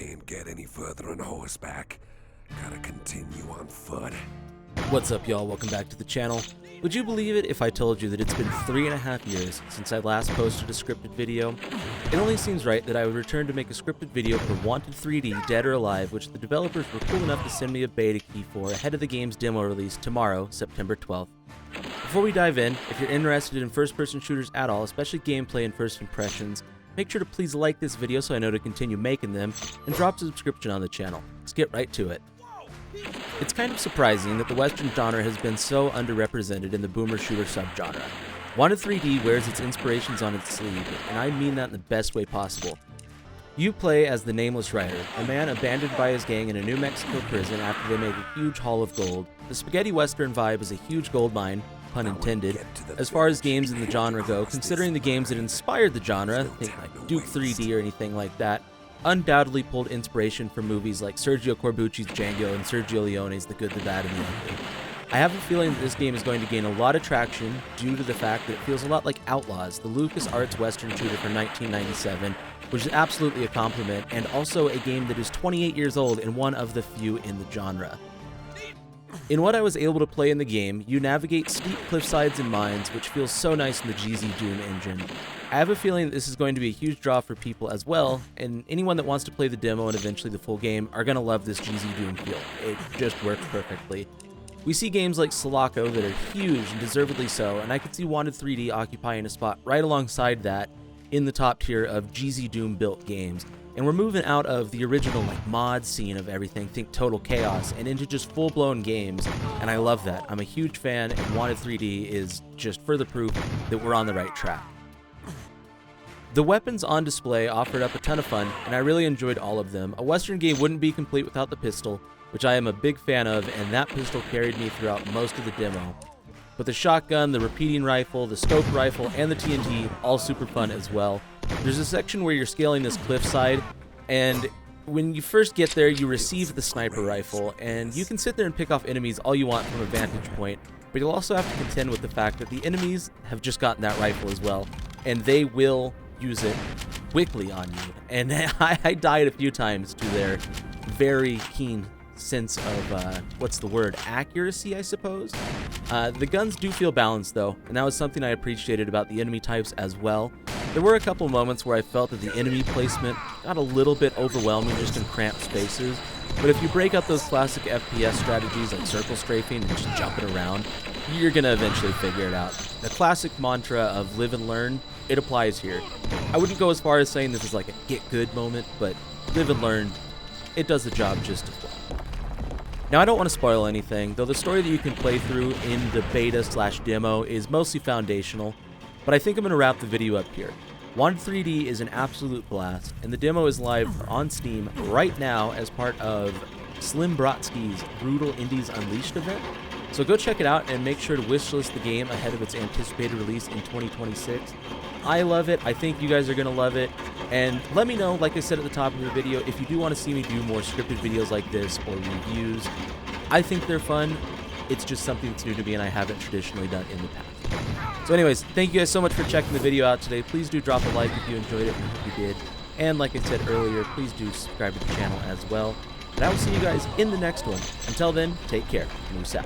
Can't get any further on horseback. Gotta continue on foot. What's up, y'all? Welcome back to the channel. Would you believe it if I told you that it's been 3.5 years since I last posted a scripted video? It only seems right that I would return to make a scripted video for Wanted 3D Dead or Alive, which the developers were cool enough to send me a beta key for ahead of the game's demo release tomorrow, September 12th. Before we dive in, if you're interested in first-person shooters at all, especially gameplay and first impressions, make sure to please like this video so I know to continue making them, and drop a subscription on the channel. Let's get right to it. It's kind of surprising that the Western genre has been so underrepresented in the boomer shooter subgenre. Wanted 3D wears its inspirations on its sleeve, and I mean that in the best way possible. You play as the Nameless Rider, a man abandoned by his gang in a New Mexico prison after they make a huge haul of gold. The spaghetti western vibe is a huge gold mine, pun intended, as far as games in the genre go, considering the games that inspired the genre, think like Duke 3D or anything like that, undoubtedly pulled inspiration from movies like Sergio Corbucci's Django and Sergio Leone's The Good, the Bad, and the Ugly. I have a feeling that this game is going to gain a lot of traction due to the fact that it feels a lot like Outlaws, the LucasArts Western shooter from 1997, which is absolutely a compliment, and also a game that is 28 years old and one of the few in the genre. In what I was able to play in the game, you navigate steep cliffsides and mines, which feels so nice in the GZ Doom engine. I have a feeling that this is going to be a huge draw for people as well, and anyone that wants to play the demo and eventually the full game are going to love this GZ Doom feel. It just works perfectly. We see games like Sulaco that are huge and deservedly so, and I could see Wanted 3D occupying a spot right alongside that in the top tier of GZ Doom built games. And we're moving out of the original mod scene of everything, think Total Chaos, and into just full-blown games, and I love that. I'm a huge fan, and Wanted 3D is just further proof that we're on the right track. The weapons on display offered up a ton of fun, and I really enjoyed all of them. A Western game wouldn't be complete without the pistol, which I am a big fan of, and that pistol carried me throughout most of the demo. But the shotgun, the repeating rifle, the scope rifle, and the TNT, all super fun as well. There's a section where you're scaling this cliffside, and when you first get there, you receive the sniper rifle, and you can sit there and pick off enemies all you want from a vantage point, but you'll also have to contend with the fact that the enemies have just gotten that rifle as well, and they will use it quickly on you. And I died a few times to their very keen sense of, accuracy, I suppose. The guns do feel balanced though, and that was something I appreciated about the enemy types as well. There were a couple moments where I felt that the enemy placement got a little bit overwhelming just in cramped spaces, but if you break up those classic FPS strategies like circle strafing and just jumping around, you're gonna eventually figure it out. The classic mantra of live and learn, it applies here. I wouldn't go as far as saying this is like a get good moment, but live and learn, it does the job just as well. Now, I don't want to spoil anything, though the story that you can play through in the beta/demo is mostly foundational, but I think I'm going to wrap the video up here. Wanted 3D is an absolute blast, and the demo is live on Steam right now as part of Slim Brodsky's Brutal Indies Unleashed event, so go check it out and make sure to wishlist the game ahead of its anticipated release in 2026. I love it, I think you guys are going to love it, and let me know, like I said at the top of the video, if you do want to see me do more scripted videos like this or reviews. I think they're fun, it's just something that's new to me and I haven't traditionally done in the past. So anyways, thank you guys so much for checking the video out today. Please do drop a like if you enjoyed it, and if you did. And like I said earlier, please do subscribe to the channel as well. And I will see you guys in the next one. Until then, take care. Moose out.